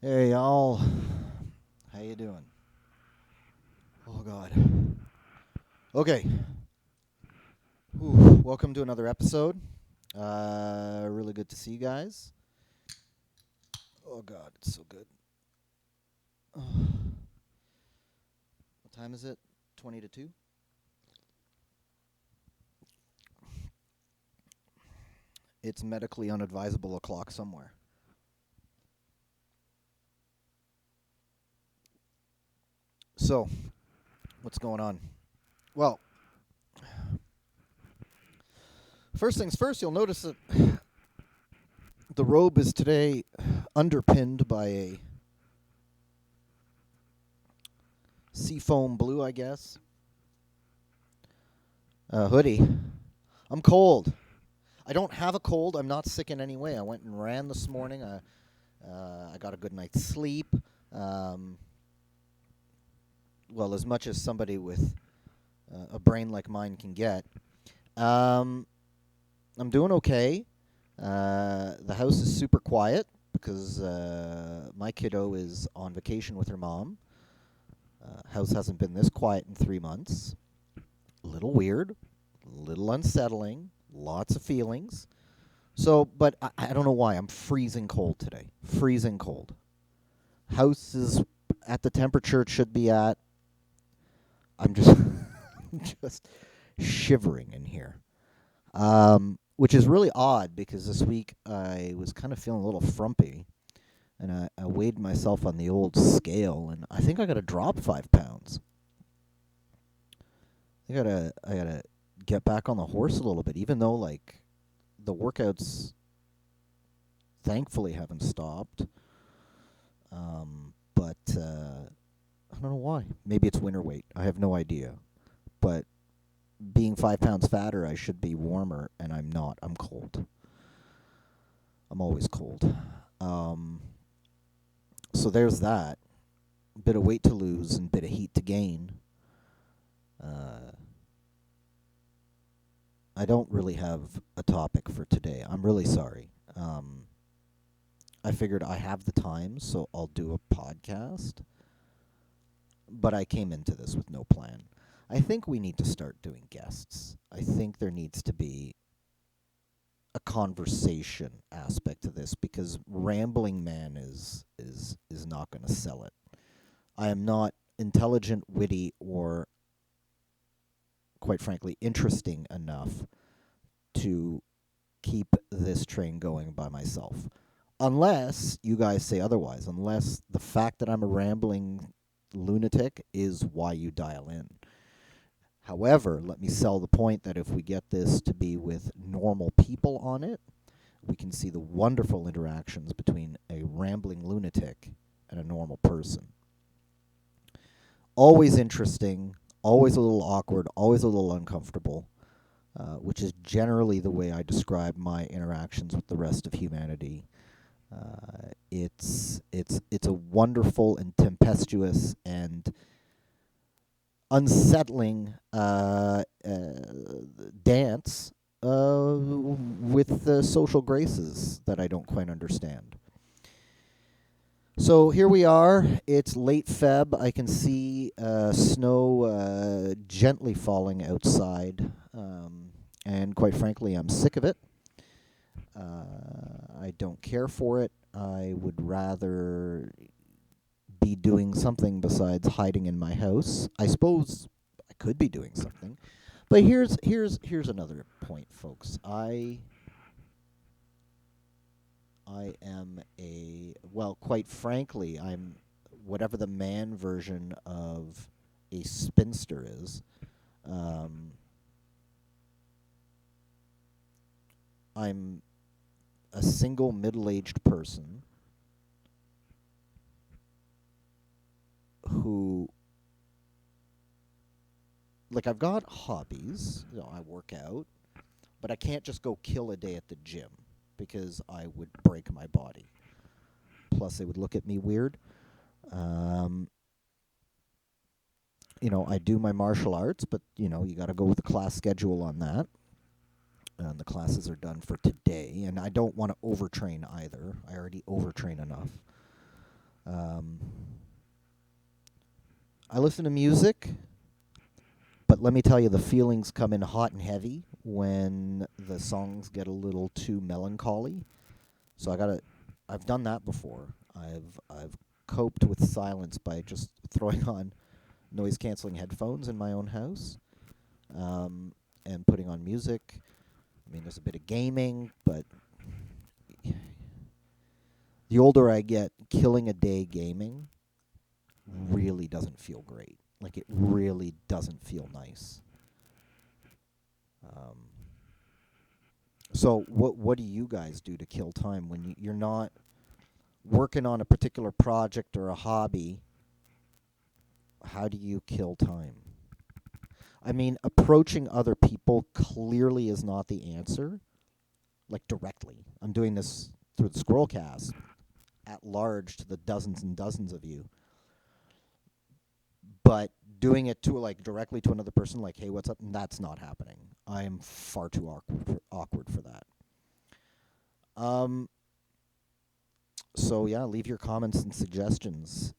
Hey y'all, how you doing? Oh God. Okay. Welcome to another episode. Really good to see you guys. Oh God, it's so good. What time is it? 20 to 2? It's medically unadvisable o'clock somewhere. So, what's going on? Well, first things first, you'll notice that the robe is today underpinned by a seafoam blue, I guess, hoodie. I'm cold. I don't have a cold. I'm not sick in any way. I went and ran this morning. I got a good night's sleep. Um, well, as much as somebody with a brain like mine can get. Um, I'm doing okay. The house is super quiet because my kiddo is on vacation with her mom. House hasn't been this quiet in 3 months. A little weird, a little unsettling, lots of feelings. So, but I don't know why. I'm freezing cold today. Freezing cold. House is at the temperature it should be at. I'm just just shivering in here, which is really odd because this week I was kind of feeling a little frumpy, and I weighed myself on the old scale, and I think I got to drop 5 pounds. I gotta get back on the horse a little bit, even though like the workouts thankfully haven't stopped. But I don't know why. Maybe it's winter weight. I have no idea. But being 5 pounds fatter, I should be warmer, and I'm not. I'm cold. I'm always cold. Um, so there's that. Bit of weight to lose and bit of heat to gain. Uh, I don't really have a topic for today. I'm really sorry. I figured I have the time, so I'll do a podcast. But I came into this with no plan. I think we need to start doing guests. I think there needs to be a conversation aspect to this because rambling man is not going to sell it. I am not intelligent, witty, or quite frankly interesting enough to keep this train going by myself. Unless you guys say otherwise, unless the fact that I'm a rambling lunatic is why you dial in. However, let me sell the point that if we get this to be with normal people on it, we can see the wonderful interactions between a rambling lunatic and a normal person. Always interesting, always a little awkward, always a little uncomfortable, which is generally the way I describe my interactions with the rest of humanity. It's a wonderful and tempestuous and unsettling dance with social graces that I don't quite understand. So here we are. It's late Feb. I can see snow gently falling outside, and quite frankly, I'm sick of it. I don't care for it. I would rather be doing something besides hiding in my house. I suppose I could be doing something. But here's another point, folks. I am quite frankly, I'm whatever the man version of a spinster is. Um, I'm a single middle-aged person who, like, I've got hobbies. I work out, but I can't just go kill a day at the gym because I would break my body. Plus, they would look at me weird. Um, I do my martial arts, but you got to go with the class schedule on that. And the classes are done for today, and I don't want to overtrain either. I already overtrain enough. Um, I listen to music, but let me tell you, the feelings come in hot and heavy when the songs get a little too melancholy. So I've done that before. I've coped with silence by just throwing on noise canceling headphones in my own house, um, and putting on music. I mean, there's a bit of gaming, but the older I get, killing a day gaming really doesn't feel great. Like, it really doesn't feel nice. Um, so what do you guys do to kill time when you're not working on a particular project or a hobby? How do you kill time? I mean, approaching other people clearly is not the answer, like directly. I'm doing this through the Scrollcast at large to the dozens and dozens of you. But doing it to like directly to another person, like, hey, what's up? That's not happening. I am far too awkward for that. So yeah, leave your comments and suggestions.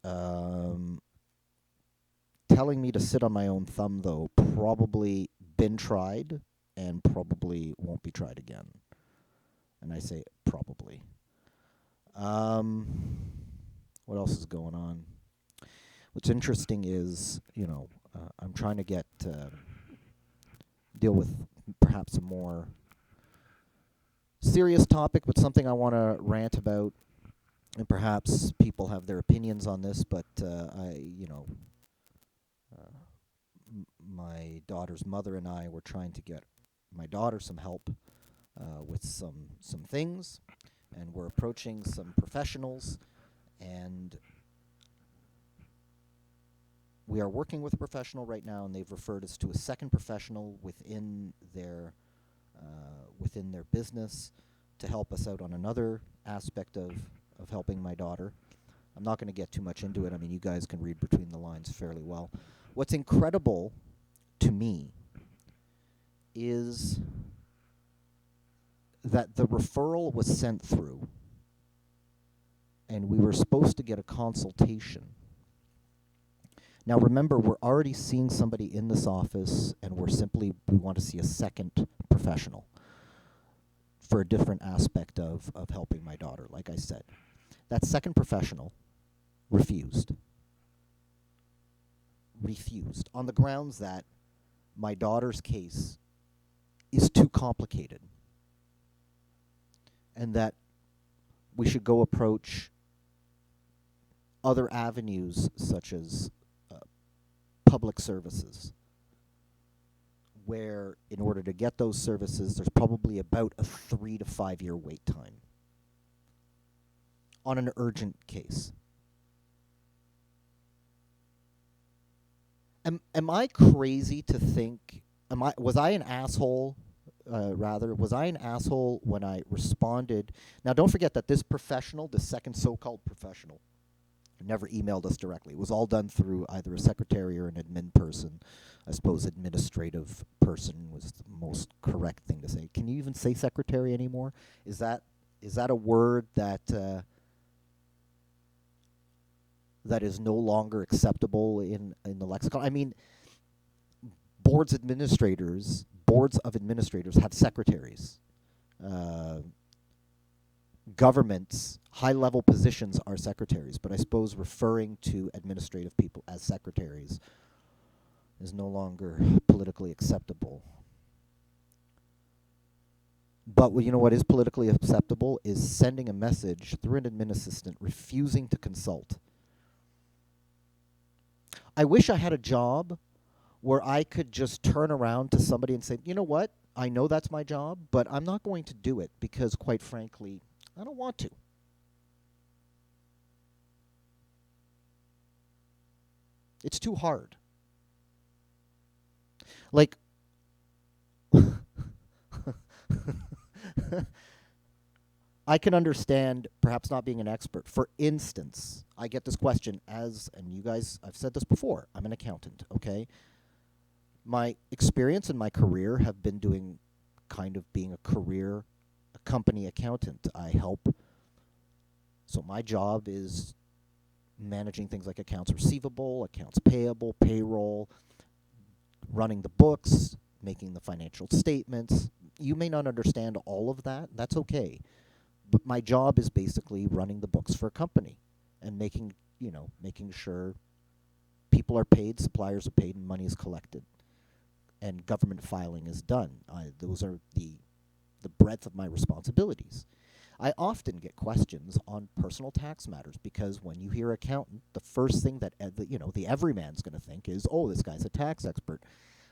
Telling me to sit on my own thumb, though, probably been tried and probably won't be tried again. And I say probably. Um, what else is going on? What's interesting is, I'm trying to deal with perhaps a more serious topic, but something I want to rant about. And perhaps people have their opinions on this, but my daughter's mother and I were trying to get my daughter some help with some things, and we're approaching some professionals, and we are working with a professional right now, and they've referred us to a second professional within their business to help us out on another aspect of helping my daughter. I'm not going to get too much into it. I mean, you guys can read between the lines fairly well. What's incredible to me is that the referral was sent through, and we were supposed to get a consultation. Now remember, we're already seeing somebody in this office, and we want to see a second professional for a different aspect of helping my daughter, like I said. That second professional refused on the grounds that my daughter's case is too complicated and that we should go approach other avenues such as public services, where in order to get those services, there's probably about a 3 to 5 year wait time on an urgent case. Am I crazy to think? Was I an asshole? Was I an asshole when I responded? Now, don't forget that this professional, the second so-called professional, never emailed us directly. It was all done through either a secretary or an admin person. I suppose administrative person was the most correct thing to say. Can you even say secretary anymore? Is that a word that is no longer acceptable in the lexicon? I mean, boards of administrators have secretaries. Governments, high-level positions are secretaries, but I suppose referring to administrative people as secretaries is no longer politically acceptable. But you know what is politically acceptable is sending a message through an admin assistant refusing to consult. I wish I had a job where I could just turn around to somebody and say, you know what, I know that's my job, but I'm not going to do it because, quite frankly, I don't want to. It's too hard. Like, I can understand perhaps not being an expert. For instance, I get this question and you guys, I've said this before, I'm an accountant, okay? My experience in my career have been doing kind of being a company accountant. I help. So my job is managing things like accounts receivable, accounts payable, payroll, running the books, making the financial statements. You may not understand all of that. That's okay. But my job is basically running the books for a company and making sure people are paid, suppliers are paid, and money is collected, and government filing is done. Those are the breadth of my responsibilities. I often get questions on personal tax matters because when you hear accountant, the first thing that the everyman's going to think is, oh, this guy's a tax expert.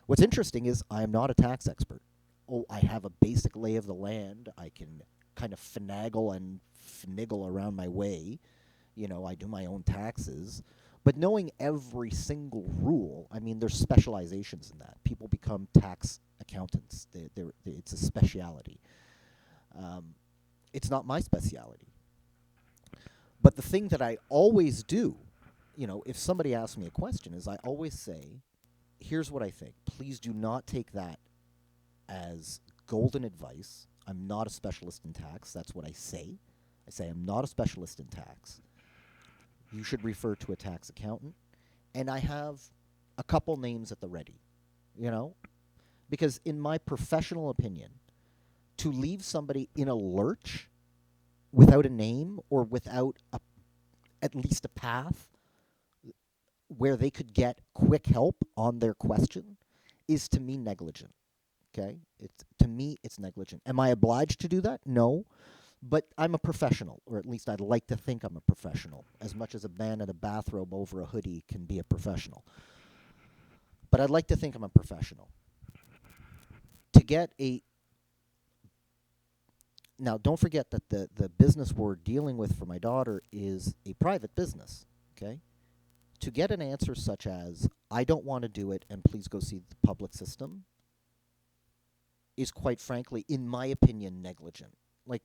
What's interesting is I am not a tax expert. Oh, I have a basic lay of the land. I can kind of finagle and finiggle around my way. I do my own taxes. But knowing every single rule, I mean, there's specializations in that. People become tax accountants. It's a speciality. It's not my speciality. But the thing that I always do, if somebody asks me a question, is I always say, here's what I think. Please do not take that as golden advice. I'm not a specialist in tax. That's what I say. I say I'm not a specialist in tax. You should refer to a tax accountant. And I have a couple names at the ready, because in my professional opinion, to leave somebody in a lurch without a name or without at least a path where they could get quick help on their question is to me negligent. Okay? To me, it's negligent. Am I obliged to do that? No. But I'm a professional, or at least I'd like to think I'm a professional, as much as a man in a bathrobe over a hoodie can be a professional. But I'd like to think I'm a professional. To get Now, don't forget that the business we're dealing with for my daughter is a private business, okay? To get an answer such as, I don't want to do it and please go see the public system, is quite frankly, in my opinion, negligent. Like,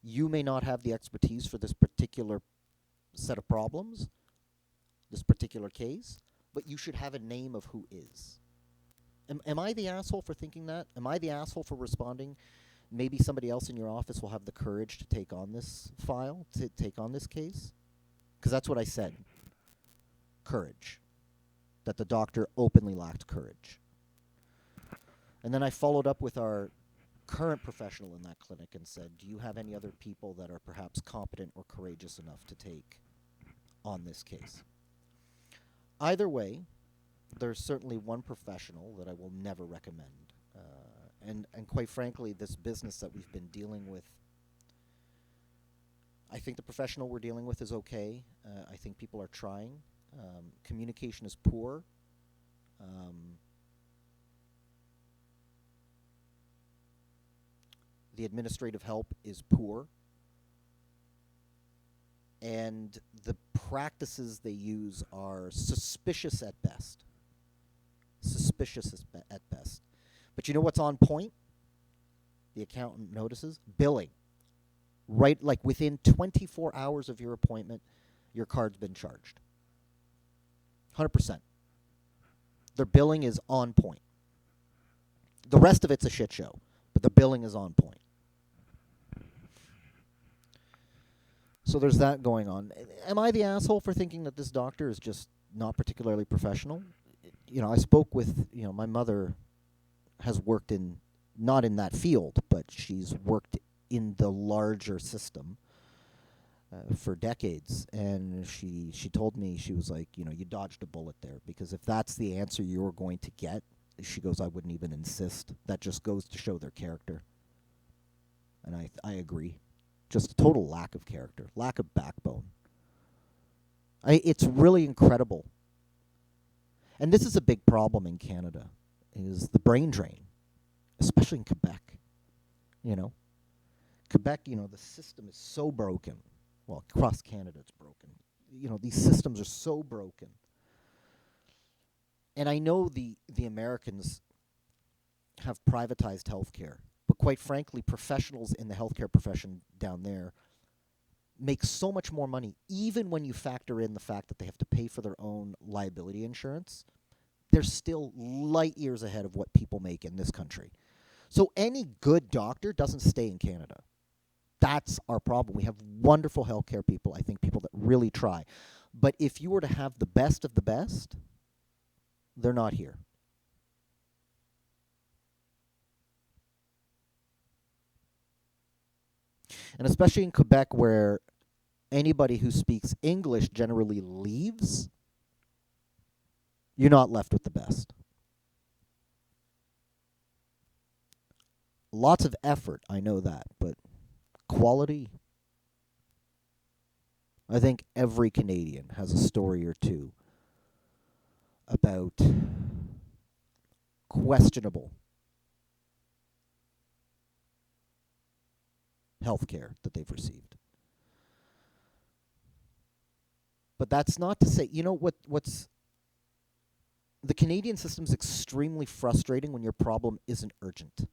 you may not have the expertise for this particular set of problems, this particular case, but you should have a name of who is. Am I the asshole for thinking that? Am I the asshole for responding? Maybe somebody else in your office will have the courage to take on this file, to take on this case? Because that's what I said. Courage. That the doctor openly lacked courage. And then I followed up with our current professional in that clinic and said, do you have any other people that are perhaps competent or courageous enough to take on this case? Either way, there's certainly one professional that I will never recommend. And quite frankly, this business that we've been dealing with, I think the professional we're dealing with is okay. I think people are trying. Communication is poor. The administrative help is poor. And the practices they use are suspicious at best. Suspicious at best. But you know what's on point? The accountant notices billing. Right, like within 24 hours of your appointment, your card's been charged. 100%. Their billing is on point. The rest of it's a shit show, but the billing is on point. So there's that going on. Am I the asshole for thinking that this doctor is just not particularly professional? I spoke with, my mother has worked not in that field, but she's worked in the larger system for decades. And she told me, she was like, you dodged a bullet there, because if that's the answer you're going to get, she goes, I wouldn't even insist. That just goes to show their character. And I agree. Just a total lack of character, lack of backbone. It's really incredible. And this is a big problem in Canada, is the brain drain, especially in Quebec. Quebec, the system is so broken. Well, across Canada it's broken. These systems are so broken. And I know the Americans have privatized healthcare, but quite frankly, professionals in the healthcare profession down there make so much more money, even when you factor in the fact that they have to pay for their own liability insurance. They're still light years ahead of what people make in this country. So any good doctor doesn't stay in Canada. That's our problem. We have wonderful healthcare people, I think people that really try. But if you were to have the best of the best, they're not here. And especially in Quebec, where anybody who speaks English generally leaves, you're not left with the best. Lots of effort, I know that, but quality, I think every Canadian has a story or two about questionable healthcare that they've received. But that's not to say, what's the Canadian system is extremely frustrating when your problem isn't urgent.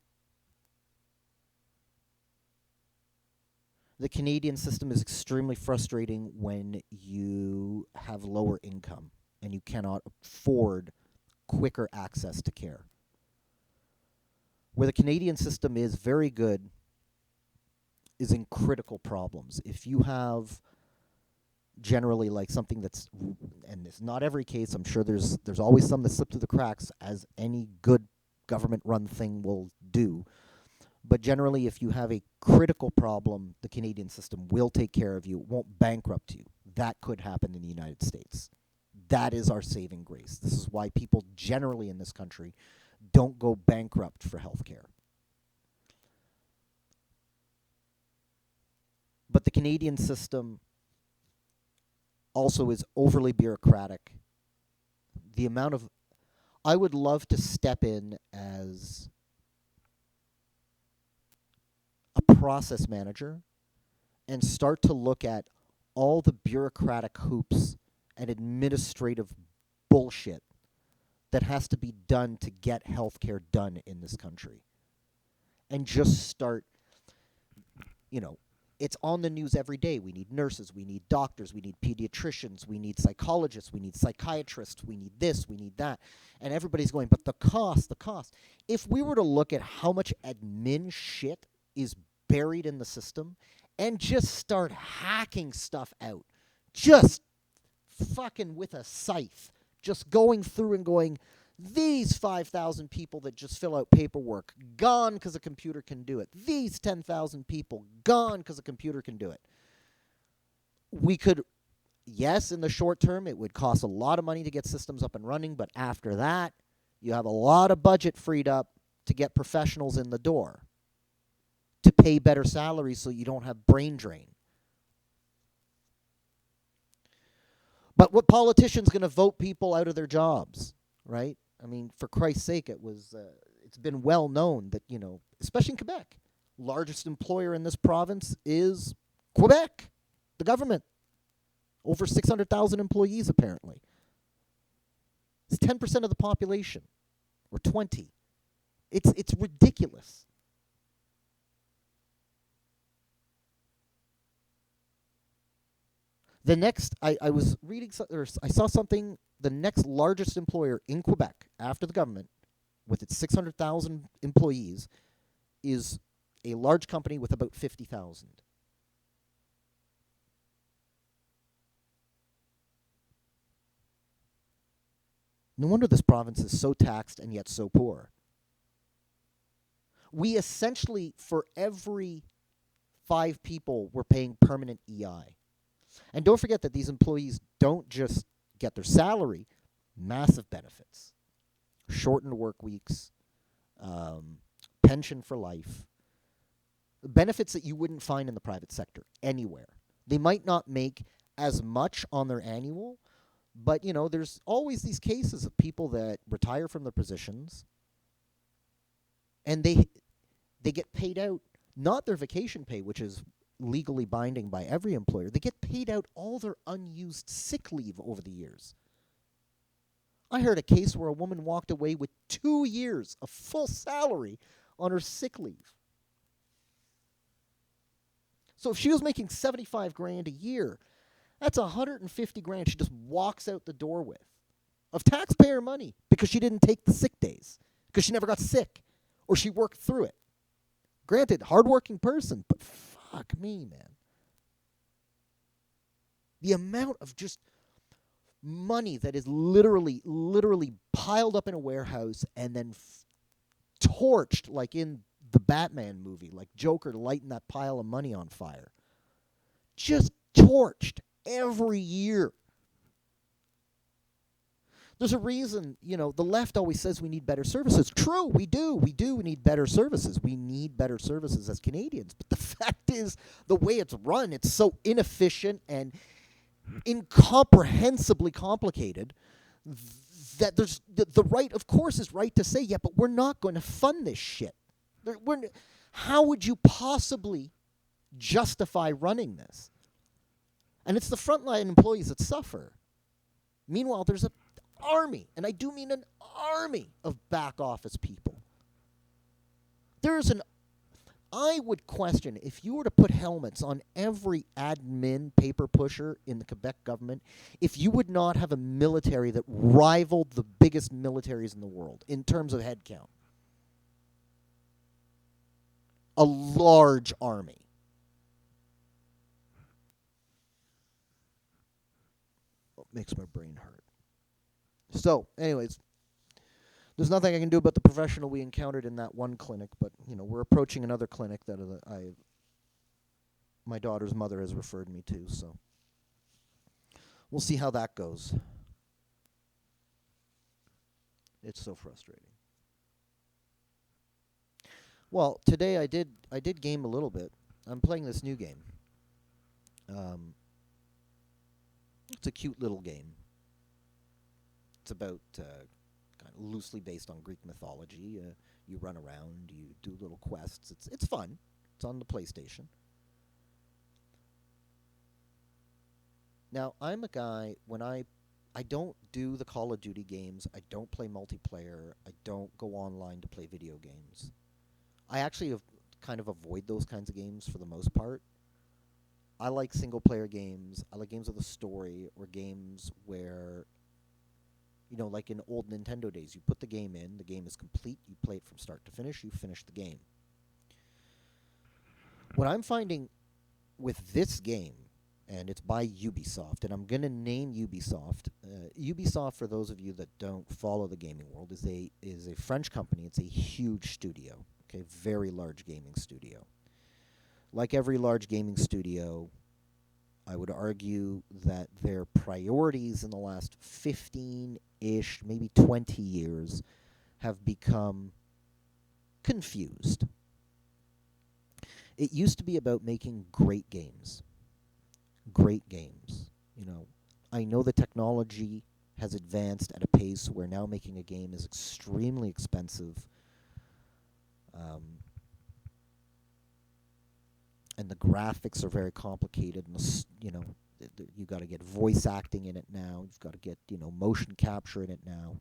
The Canadian system is extremely frustrating when you have lower income and you cannot afford quicker access to care. Where the Canadian system is very good is in critical problems. If you have generally like something that's, and it's not every case, I'm sure there's always some that slip through the cracks, as any good government run thing will do. But generally, if you have a critical problem, the Canadian system will take care of you. It won't bankrupt you. That could happen in the United States. That is our saving grace. This is why people generally in this country don't go bankrupt for healthcare. But the Canadian system also is overly bureaucratic. The amount of... I would love to step in as a process manager and start to look at all the bureaucratic hoops and administrative bullshit that has to be done to get healthcare done in this country. And just start, it's on the news every day. We need nurses, we need doctors, we need pediatricians, we need psychologists, we need psychiatrists, we need this, we need that. And everybody's going, but the cost. If we were to look at how much admin shit is buried in the system and just start hacking stuff out, just fucking with a scythe, just going through and going, these 5,000 people that just fill out paperwork, gone because a computer can do it. These 10,000 people, gone because a computer can do it. We could, yes, in the short term, it would cost a lot of money to get systems up and running, but after that, you have a lot of budget freed up to get professionals in the door, to pay better salaries so you don't have brain drain. But what politician's going to vote people out of their jobs, right? I mean, for Christ's sake, it's been well known that, especially in Quebec, largest employer in this province is Quebec, the government. Over 600,000 employees, apparently. It's 10% of the population, or 20. It's ridiculous. The next, I was reading, or I saw something, the next largest employer in Quebec, after the government, with its 600,000 employees, is a large company with about 50,000. No wonder this province is so taxed and yet so poor. We essentially, for every 5 people, we're paying permanent EI. And don't forget that these employees don't just get their salary, massive benefits. Shortened work weeks, pension for life, benefits that you wouldn't find in the private sector anywhere. They might not make as much on their annual, but there's always these cases of people that retire from their positions and they get paid out, not their vacation pay, which is legally binding by every employer. They get paid out all their unused sick leave over the years. I heard a case where a woman walked away with 2 years of full salary on her sick leave. So if she was making 75 grand a year, that's 150 grand she just walks out the door with of taxpayer money because she didn't take the sick days, because she never got sick or she worked through it. Granted, hardworking person, but fuck me, man. The amount of just Money that is literally piled up in a warehouse and then torched like in the Batman movie, like Joker lighting that pile of money on fire. Just torched every year. There's a reason, the left always says we need better services. True, we do. We do need better services. We need better services as Canadians. But the fact is, the way it's run, it's so inefficient and incomprehensibly complicated that there's the right, of course, is right to say, yeah, but we're not going to fund this shit. How would you possibly justify running this? And it's the frontline employees that suffer. Meanwhile, there's an army, and I do mean an army of back office people. I would question if you were to put helmets on every admin paper pusher in the Quebec government, if you would not have a military that rivaled the biggest militaries in the world in terms of headcount. A large army. It makes my brain hurt. So, anyways, there's nothing I can do about the professional we encountered in that one clinic, but we're approaching another clinic that my daughter's mother has referred me to, so we'll see how that goes. It's so frustrating. Well, today I did game a little bit. I'm playing this new game. It's a cute little game. It's about kind of loosely based on Greek mythology. You run around, you do little quests. It's fun. It's on the PlayStation. Now, I'm a guy, when I don't do the Call of Duty games, I don't play multiplayer, I don't go online to play video games. I actually kind of avoid those kinds of games for the most part. I like single-player games. I like games with a story, or games where, like in old Nintendo days, you put the game in, the game is complete, you play it from start to finish, you finish the game. What I'm finding with this game, and it's by Ubisoft, and I'm going to name Ubisoft. Ubisoft, for those of you that don't follow the gaming world, is a French company. It's a huge studio, okay, very large gaming studio. Like every large gaming studio, I would argue that their priorities in the last 15-ish, maybe 20 years, have become confused. It used to be about making great games. Great games. I know the technology has advanced at a pace where now making a game is extremely expensive. And the graphics are very complicated. And you got to get voice acting in it now. You've got to get motion capture in it now.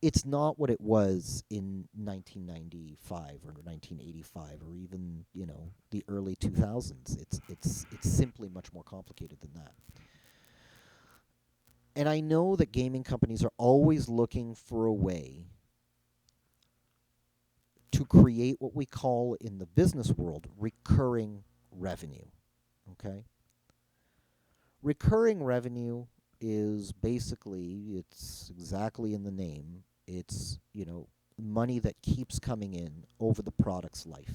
It's not what it was in 1995 or 1985 or even the early 2000s. It's simply much more complicated than that. And I know that gaming companies are always looking for a way to create what we call in the business world recurring revenue. Okay? Recurring revenue is basically, it's exactly in the name, it's, money that keeps coming in over the product's life.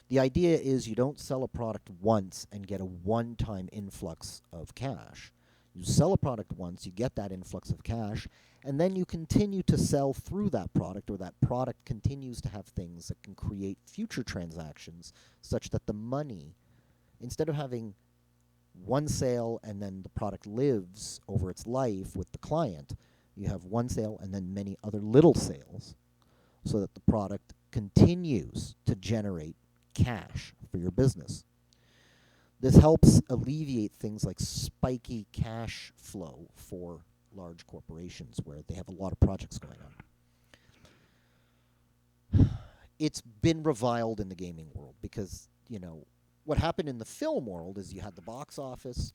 The idea is you don't sell a product once and get a one-time influx of cash. You sell a product once, you get that influx of cash, and then you continue to sell through that product, or that product continues to have things that can create future transactions such that the money, instead of having one sale and then the product lives over its life with the client, you have one sale and then many other little sales so that the product continues to generate cash for your business. This helps alleviate things like spiky cash flow for large corporations where they have a lot of projects going on. It's been reviled in the gaming world because, what happened in the film world is you had the box office,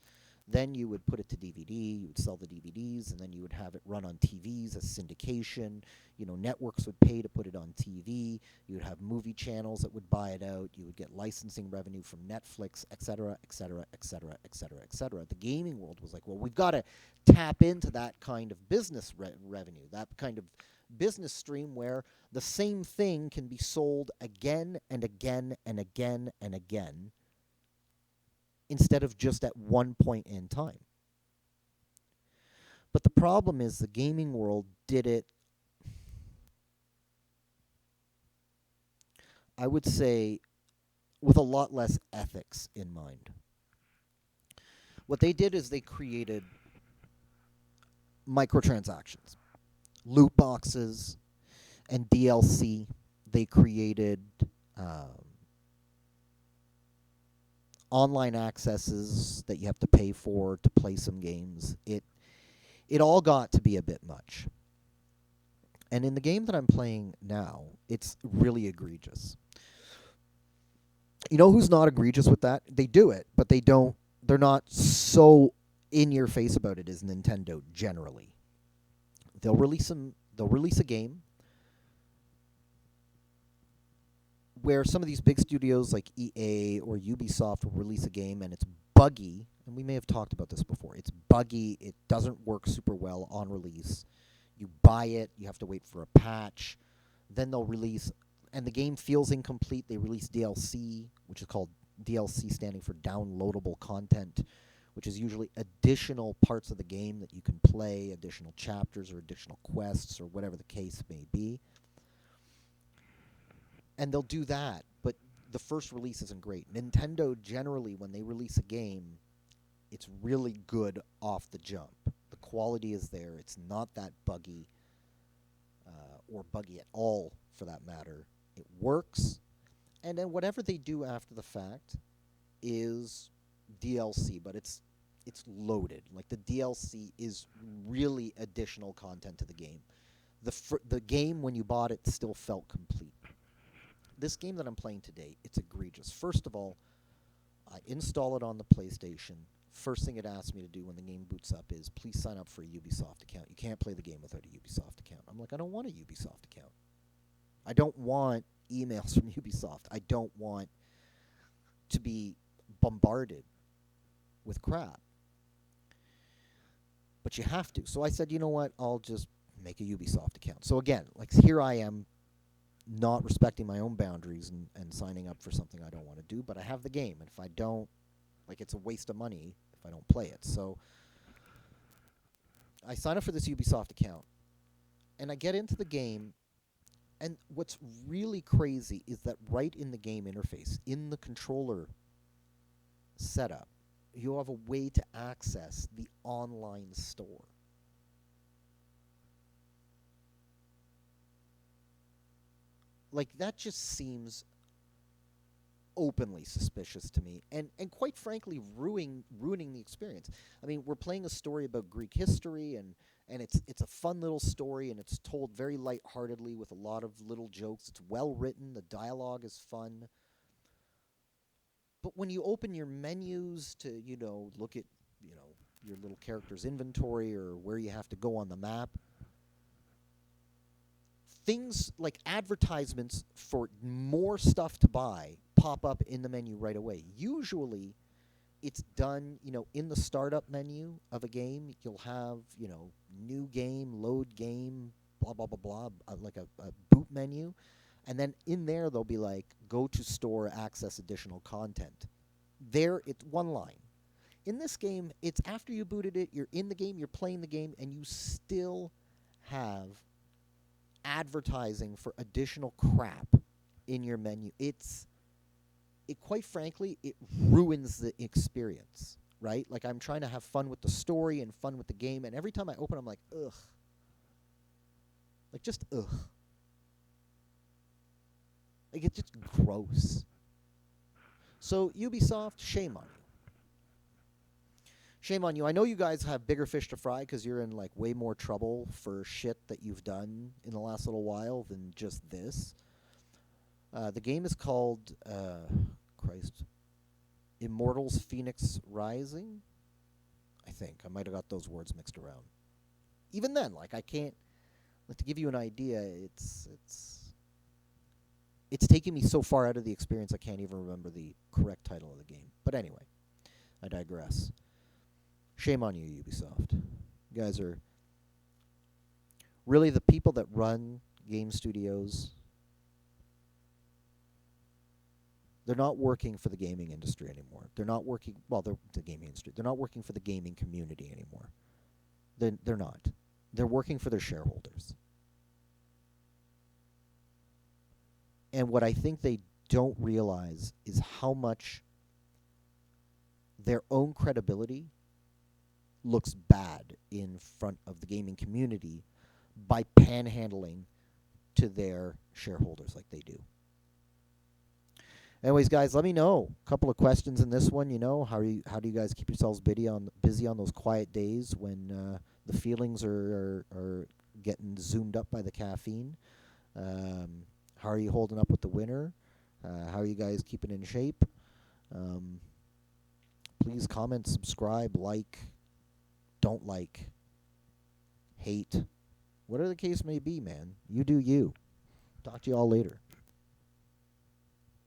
Then you would put it to DVD, you would sell the DVDs, and then you would have it run on TVs as syndication. Networks would pay to put it on TV. You would have movie channels that would buy it out. You would get licensing revenue from Netflix, etc., etc., etc., etc., etc. The gaming world was like, well, we've got to tap into that kind of business revenue, that kind of business stream where the same thing can be sold again and again and again and again instead of just at one point in time. But the problem is the gaming world did it, I would say, with a lot less ethics in mind. What they did is they created microtransactions, loot boxes, and DLC. They created online accesses that you have to pay for to play some games. It all got to be a bit much. And in the game that I'm playing now, it's really egregious. You know who's not egregious with that? They do it, but they're not so in your face about it as Nintendo generally. They'll release a game where some of these big studios like EA or Ubisoft will release a game and it's buggy, and we may have talked about this before. It's buggy, it doesn't work super well on release. You buy it, you have to wait for a patch, then they'll release, and the game feels incomplete. They release DLC, which is called DLC standing for downloadable content, which is usually additional parts of the game that you can play, additional chapters or additional quests or whatever the case may be. And they'll do that, but the first release isn't great. Nintendo generally, when they release a game, it's really good off the jump. The quality is there. It's not that buggy, or buggy at all, for that matter. It works, and then whatever they do after the fact is DLC, but it's loaded. Like, the DLC is really additional content to the game. The game, when you bought it, still felt complete. This game that I'm playing today, it's egregious. First of all, I install it on the PlayStation. First thing it asks me to do when the game boots up is, please sign up for a Ubisoft account. You can't play the game without a Ubisoft account. I'm like, I don't want a Ubisoft account. I don't want emails from Ubisoft. I don't want to be bombarded with crap. But you have to. So I said, you know what? I'll just make a Ubisoft account. So again, like, here I am, not respecting my own boundaries and signing up for something I don't want to do, but I have the game, and if I don't, like, it's a waste of money if I don't play it. So I sign up for this Ubisoft account, and I get into the game, and what's really crazy is that right in the game interface, in the controller setup, you have a way to access the online store. Like, that just seems openly suspicious to me, and quite frankly, ruining the experience. I mean, we're playing a story about Greek history, and it's a fun little story, and it's told very lightheartedly with a lot of little jokes. It's well written, the dialogue is fun. But when you open your menus to, look at, your little character's inventory or where you have to go on the map, things like advertisements for more stuff to buy pop up in the menu right away. Usually, it's done, in the startup menu of a game. You'll have, new game, load game, blah, blah, blah, blah, like a boot menu. And then in there, they'll be like, go to store, access additional content. There, it's one line. In this game, it's after you booted it, you're in the game, you're playing the game, and you still have advertising for additional crap in your menu. Quite frankly, it ruins the experience, right? Like, I'm trying to have fun with the story and fun with the game, and every time I open, I'm like, ugh. Like, just ugh. Like, it's just gross. So, Ubisoft, shame on you. Shame on you. I know you guys have bigger fish to fry because you're in, like, way more trouble for shit that you've done in the last little while than just this. The game is called, Immortals Phoenix Rising. I think I might have got those words mixed around. Even then, like I can't. Like, to give you an idea, it's taking me so far out of the experience I can't even remember the correct title of the game. But anyway, I digress. Shame on you, Ubisoft. You guys are really the people that run game studios. They're not working for the gaming industry anymore. They're not working. Well, they're the gaming industry. They're not working for the gaming community anymore. They're not. They're working for their shareholders. And what I think they don't realize is how much their own credibility looks bad in front of the gaming community by panhandling to their shareholders like they do. Anyways, guys, let me know. A couple of questions in this one. How do you guys keep yourselves busy on those quiet days when the feelings are getting zoomed up by the caffeine? How are you holding up with the winter? How are you guys keeping in shape? Please comment, subscribe, like, don't like, hate, whatever the case may be, man. You do you. Talk to you all later.